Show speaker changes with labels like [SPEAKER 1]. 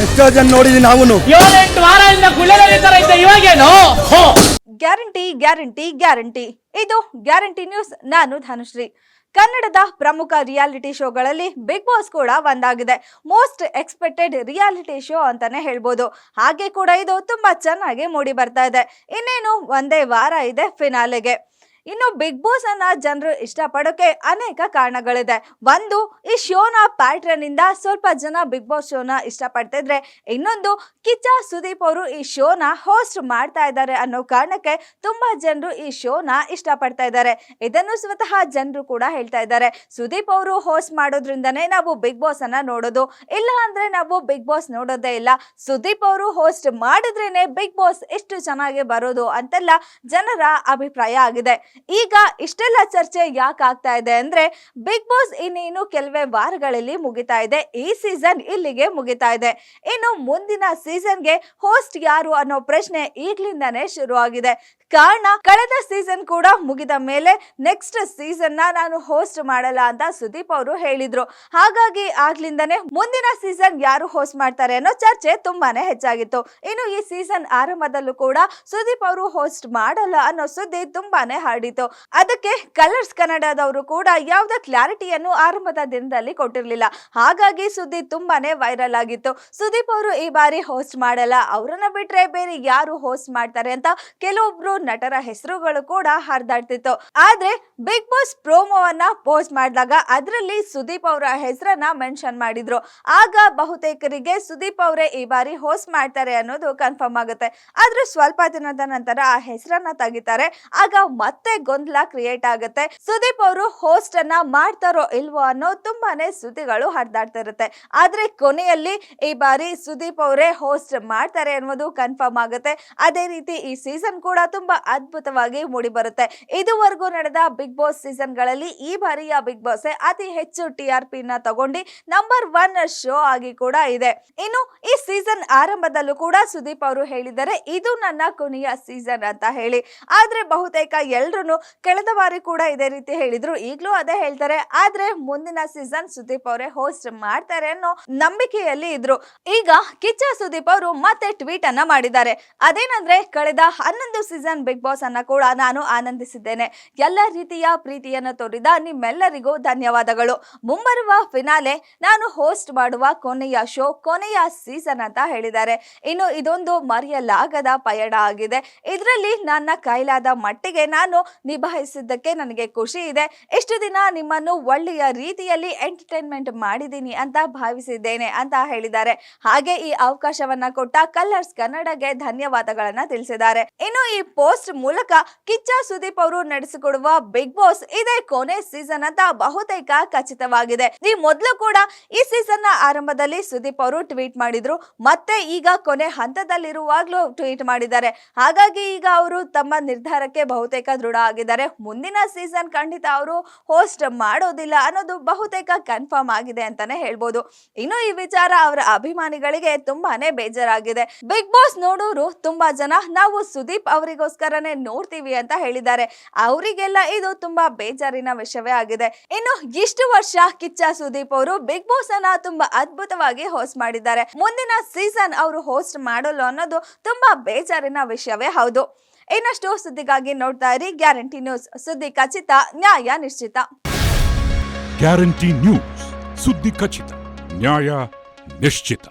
[SPEAKER 1] ಎಷ್ಟೋ ಜನ ನೋಡಿದೀನಿ ನಾವು.
[SPEAKER 2] 7-8 ವಾರದಿಂದ ಗುಳ್ಳೆದಲ್ಲಿ ತರ ಇದ್ದ ಇವಾಗೇನು.
[SPEAKER 3] Guarantee guarantee guarantee. ಇದು ಗ್ಯಾರಂಟಿ ನ್ಯೂಸ್. ನಾನು ಧನುಶ್ರೀ. ಕನ್ನಡದ ಪ್ರಮುಖ ರಿಯಾಲಿಟಿ ಶೋಗಳಲ್ಲಿ ಬಿಗ್ ಬಾಸ್ ಕೂಡ ಒಂದಾಗಿದೆ. ಮೋಸ್ಟ್ ಎಕ್ಸ್ಪೆಕ್ಟೆಡ್ ರಿಯಾಲಿಟಿ ಶೋ ಅಂತಾನೆ ಹೇಳ್ಬೋದು. ಹಾಗೆ ಕೂಡ ಇದು ತುಂಬಾ ಚೆನ್ನಾಗಿ ಮೂಡಿ ಬರ್ತಾ ಇದೆ. ಇನ್ನೇನು ಒಂದೇ ವಾರ ಇದೆ ಫಿನಾಲೆಗೆ. ಇನ್ನು ಬಿಗ್ ಬಾಸ್ ಅನ್ನ ಜನರು ಇಷ್ಟಪಡೋಕೆ ಅನೇಕ ಕಾರಣಗಳಿದೆ. ಒಂದು, ಈ ಶೋನ ಪ್ಯಾಟ್ರನ್ ಇಂದ ಸ್ವಲ್ಪ ಜನ ಬಿಗ್ ಬಾಸ್ ಶೋನ ಇಷ್ಟಪಡ್ತಿದ್ರೆ, ಇನ್ನೊಂದು ಕಿಚ್ಚ ಸುದೀಪ್ ಅವರು ಈ ಶೋನ ಹೋಸ್ಟ್ ಮಾಡ್ತಾ ಇದ್ದಾರೆ ಅನ್ನೋ ಕಾರಣಕ್ಕೆ ತುಂಬಾ ಜನರು ಈ ಶೋನ ಇಷ್ಟಪಡ್ತಾ ಇದ್ದಾರೆ. ಇದನ್ನು ಸ್ವತಃ ಜನರು ಕೂಡ ಹೇಳ್ತಾ ಇದ್ದಾರೆ. ಸುದೀಪ್ ಅವರು ಹೋಸ್ಟ್ ಮಾಡೋದ್ರಿಂದನೇ ನಾವು ಬಿಗ್ ಬಾಸ್ ಅನ್ನ ನೋಡೋದು, ಇಲ್ಲ ಅಂದ್ರೆ ನಾವು ಬಿಗ್ ಬಾಸ್ ನೋಡೋದೇ ಇಲ್ಲ. ಸುದೀಪ್ ಅವರು ಹೋಸ್ಟ್ ಮಾಡಿದ್ರೇನೆ ಬಿಗ್ ಬಾಸ್ ಎಷ್ಟು ಚೆನ್ನಾಗಿ ಬರೋದು ಅಂತೆಲ್ಲ ಜನರ ಅಭಿಪ್ರಾಯ ಆಗಿದೆ. ಈಗ ಇಷ್ಟೆಲ್ಲ ಚರ್ಚೆ ಯಾಕೆ ಆಗ್ತಾ ಇದೆ ಅಂದ್ರೆ, ಬಿಗ್ ಬಾಸ್ ಇನ್ನೇನು ಕೆಲವೇ ವಾರಗಳಲ್ಲಿ ಮುಗಿತಾ ಇದೆ. ಈ ಸೀಸನ್ ಇಲ್ಲಿಗೆ ಮುಗಿತಾ ಇದೆ. ಇನ್ನು ಮುಂದಿನ ಸೀಸನ್ಗೆ ಹೋಸ್ಟ್ ಯಾರು ಅನ್ನೋ ಪ್ರಶ್ನೆ ಈಗ್ಲಿಂದಾನೇ ಶುರು ಆಗಿದೆ. ಕಾರಣ, ಕಳೆದ ಸೀಸನ್ ಕೂಡ ಮುಗಿದ ಮೇಲೆ ನೆಕ್ಸ್ಟ್ ಸೀಸನ್ ನಾನು ಹೋಸ್ಟ್ ಮಾಡಲ್ಲ ಅಂತ ಸುದೀಪ್ ಅವರು ಹೇಳಿದ್ರು. ಹಾಗಾಗಿ ಆಗ್ಲಿಂದಾನೆ ಮುಂದಿನ ಸೀಸನ್ ಯಾರು ಹೋಸ್ಟ್ ಮಾಡ್ತಾರೆ ಅನ್ನೋ ಚರ್ಚೆ ತುಂಬಾನೇ ಹೆಚ್ಚಾಗಿತ್ತು. ಇನ್ನು ಈ ಸೀಸನ್ ಆರಂಭದಲ್ಲೂ ಕೂಡ ಸುದೀಪ್ ಅವರು ಹೋಸ್ಟ್ ಮಾಡಲ್ಲ ಅನ್ನೋ ಸುದ್ದಿ ತುಂಬಾನೇ ಹರಡಿತು. ಅದಕ್ಕೆ ಕಲರ್ಸ್ ಕನ್ನಡದವರು ಕೂಡ ಯಾವುದೇ ಕ್ಲಾರಿಟಿಯನ್ನು ಆರಂಭದ ದಿನದಲ್ಲಿ ಕೊಟ್ಟಿರ್ಲಿಲ್ಲ. ಹಾಗಾಗಿ ಸುದ್ದಿ ತುಂಬಾನೇ ವೈರಲ್ ಆಗಿತ್ತು. ಸುದೀಪ್ ಅವರು ಈ ಬಾರಿ ಹೋಸ್ಟ್ ಮಾಡಲ್ಲ, ಅವರನ್ನ ಬಿಟ್ರೆ ಬೇರೆ ಯಾರು ಹೋಸ್ಟ್ ಮಾಡ್ತಾರೆ ಅಂತ ಕೆಲವೊಬ್ರು ನಟರ ಹೆಸರುಗಳು ಕೂಡ ಹರಿದಾಡ್ತಿತ್ತು. ಆದ್ರೆ ಬಿಗ್ ಬಾಸ್ ಪ್ರೋಮೋವನ್ನ ಪೋಸ್ಟ್ ಮಾಡಿದಾಗ ಅದರಲ್ಲಿ ಸುದೀಪ್ ಅವರ ಹೆಸರನ್ನ ಮೆನ್ಷನ್ ಮಾಡಿದ್ರು. ಆಗ ಬಹುತೇಕರಿಗೆ ಸುದೀಪ್ ಅವರೇ ಈ ಬಾರಿ ಹೋಸ್ಟ್ ಮಾಡ್ತಾರೆ ಅನ್ನೋದು ಕನ್ಫರ್ಮ್ ಆಗುತ್ತೆ. ಆದ್ರೆ ಸ್ವಲ್ಪ ದಿನದ ನಂತರ ಆ ಹೆಸರನ್ನ ತೆಗಿತಾರೆ. ಆಗ ಮತ್ತೆ ಗೊಂದಲ ಕ್ರಿಯೇಟ್ ಆಗುತ್ತೆ. ಸುದೀಪ್ ಅವರು ಹೋಸ್ಟ್ ಅನ್ನ ಮಾಡ್ತಾರೋ ಇಲ್ವೋ ಅನ್ನೋ ತುಂಬಾನೇ ಸುದ್ದಿಗಳು ಹರಿದಾಡ್ತಿರುತ್ತೆ. ಆದ್ರೆ ಕೊನೆಯಲ್ಲಿ ಈ ಬಾರಿ ಸುದೀಪ್ ಅವರೇ ಹೋಸ್ಟ್ ಮಾಡ್ತಾರೆ ಅನ್ನೋದು ಕನ್ಫರ್ಮ್ ಆಗುತ್ತೆ. ಅದೇ ರೀತಿ ಈ ಸೀಸನ್ ಕೂಡ ತುಂಬಾ ಅದ್ಭುತವಾಗಿ ಮೂಡಿ ಬರುತ್ತೆ. ಇದುವರೆಗೂ ನಡೆದ ಬಿಗ್ ಬಾಸ್ ಸೀಸನ್ ಗಳಲ್ಲಿ ಈ ಬಾರಿಯ ಬಿಗ್ ಬಾಸ್ ಅತಿ ಹೆಚ್ಚು TRP ನ ತಗೊಂಡು ನಂಬರ್ 1 ಶೋ ಆಗಿ ಕೂಡ ಇದೆ. ಇನ್ನು ಈ ಸೀಸನ್ ಆರಂಭದಲ್ಲೂ ಕೂಡ ಸುದೀಪ್ ಅವರು ಹೇಳಿದ್ದಾರೆ, ಇದು ನನ್ನ ಕೊನೆಯ ಸೀಸನ್ ಅಂತ ಹೇಳಿ. ಆದ್ರೆ ಬಹುತೇಕ ಎಲ್ರು ಕಳೆದ ಬಾರಿ ಕೂಡ ಇದೇ ರೀತಿ ಹೇಳಿದ್ರು, ಈಗಲೂ ಅದೇ ಹೇಳ್ತಾರೆ. ಆದ್ರೆ ಮುಂದಿನ ಸೀಸನ್ ಸುದೀಪ್ ಅವರೇ ಹೋಸ್ಟ್ ಮಾಡ್ತಾರೆ ಅನ್ನೋ ನಂಬಿಕೆಯಲ್ಲಿ ಇದ್ರು. ಈಗ ಕಿಚ್ಚ ಸುದೀಪ್ ಅವರು ಮತ್ತೆ ಟ್ವೀಟ್ ಅನ್ನ ಮಾಡಿದ್ದಾರೆ. ಅದೇನಂದ್ರೆ, ಕಳೆದ 11 ಸೀಸನ್ ಬಿಗ್ ಬಾಸ್ ಅನ್ನ ಕೂಡ ನಾನು ಆನಂದಿಸಿದ್ದೇನೆ. ಎಲ್ಲ ರೀತಿಯ ಪ್ರೀತಿಯನ್ನು ತೋರಿದ ನಿಮ್ಮೆಲ್ಲರಿಗೂ ಧನ್ಯವಾದಗಳು. ಮುಂಬರುವ ಫಿನಾಲೆ ನಾನು ಹೋಸ್ಟ್ ಮಾಡುವ ಕೊನೆಯ ಶೋ, ಕೊನೆಯ ಸೀಸನ್ ಅಂತ ಹೇಳಿದ್ದಾರೆ. ಇನ್ನು ಇದೊಂದು ಮರೆಯಲಾಗದ ಪಯಣ ಆಗಿದೆ. ಇದರಲ್ಲಿ ನನ್ನ ಕೈಲಾದ ಮಟ್ಟಿಗೆ ನಾನು ನಿಭಾಯಿಸಿದ್ದಕ್ಕೆ ನನಗೆ ಖುಷಿ ಇದೆ. ಇಷ್ಟು ದಿನ ನಿಮ್ಮನ್ನು ಒಳ್ಳೆಯ ರೀತಿಯಲ್ಲಿ ಎಂಟರ್ಟೈನ್ಮೆಂಟ್ ಮಾಡಿದ್ದೀನಿ ಅಂತ ಭಾವಿಸಿದ್ದೇನೆ ಅಂತ ಹೇಳಿದ್ದಾರೆ. ಹಾಗೆ ಈ ಅವಕಾಶವನ್ನ ಕೊಟ್ಟ ಕಲರ್ಸ್ ಕನ್ನಡಗೆ ಧನ್ಯವಾದಗಳನ್ನ ತಿಳಿಸಿದ್ದಾರೆ. ಇನ್ನು ಈ ಪೋಸ್ಟ್ ಮೂಲಕ ಕಿಚ್ಚ ಸುದೀಪ್ ಅವರು ನಡೆಸಿಕೊಡುವ ಬಿಗ್ ಬಾಸ್ ಇದೇ ಕೊನೆ ಸೀಸನ್ ಅಂತ ಬಹುತೇಕ ಖಚಿತವಾಗಿದೆ. ಈ ಮೊದಲು ಕೂಡ ಈ ಸೀಸನ್ ನ ಆರಂಭದಲ್ಲಿ ಸುದೀಪ್ ಅವರು ಟ್ವೀಟ್ ಮಾಡಿದ್ರು, ಮತ್ತೆ ಈಗ ಕೊನೆ ಹಂತದಲ್ಲಿರುವಾಗ್ಲೂ ಟ್ವೀಟ್ ಮಾಡಿದ್ದಾರೆ. ಹಾಗಾಗಿ ಈಗ ಅವರು ತಮ್ಮ ನಿರ್ಧಾರಕ್ಕೆ ಬಹುತೇಕ ದೃಢ ಆಗಿದ್ದಾರೆ. ಮುಂದಿನ ಸೀಸನ್ ಖಂಡಿತ ಅವರು ಹೋಸ್ಟ್ ಮಾಡೋದಿಲ್ಲ ಅನ್ನೋದು ಬಹುತೇಕ ಕನ್ಫರ್ಮ್ ಆಗಿದೆ ಅಂತಾನೆ ಹೇಳ್ಬೋದು. ಇನ್ನು ಈ ವಿಚಾರ ಅವರ ಅಭಿಮಾನಿಗಳಿಗೆ ತುಂಬಾನೇ ಬೇಜಾರಾಗಿದೆ. ಬಿಗ್ ಬಾಸ್ ನೋಡೋರು ತುಂಬಾ ಜನ ನಾವು ಸುದೀಪ್ ಅವರಿಗೋಸ್ಕರನೇ ನೋಡ್ತೀವಿ ಅಂತ ಹೇಳಿದ್ದಾರೆ. ಅವರಿಗೆಲ್ಲ ಇದು ತುಂಬಾ ಬೇಜಾರಿನ ವಿಷಯವೇ ಆಗಿದೆ. ಇನ್ನು ಇಷ್ಟು ವರ್ಷ ಕಿಚ್ಚ ಸುದೀಪ್ ಅವರು ಬಿಗ್ ಬಾಸ್ ಅನ್ನ ತುಂಬಾ ಅದ್ಭುತವಾಗಿ ಹೋಸ್ಟ್ ಮಾಡಿದ್ದಾರೆ. ಮುಂದಿನ ಸೀಸನ್ ಅವರು ಹೋಸ್ಟ್ ಮಾಡಲ್ಲ ಅನ್ನೋದು ತುಂಬಾ ಬೇಜಾರಿನ ವಿಷಯವೇ ಹೌದು. ಇನ್ನಷ್ಟು ಸುದ್ದಿಗಾಗಿ ನೋಡ್ತಾ ಇರಿ ಗ್ಯಾರಂಟಿ ನ್ಯೂಸ್. ಸುದ್ದಿ ಖಚಿತ, ನ್ಯಾಯ ನಿಶ್ಚಿತ.
[SPEAKER 4] ಗ್ಯಾರಂಟಿ ನ್ಯೂಸ್, ಸುದ್ದಿ ಖಚಿತ, ನ್ಯಾಯ ನಿಶ್ಚಿತ.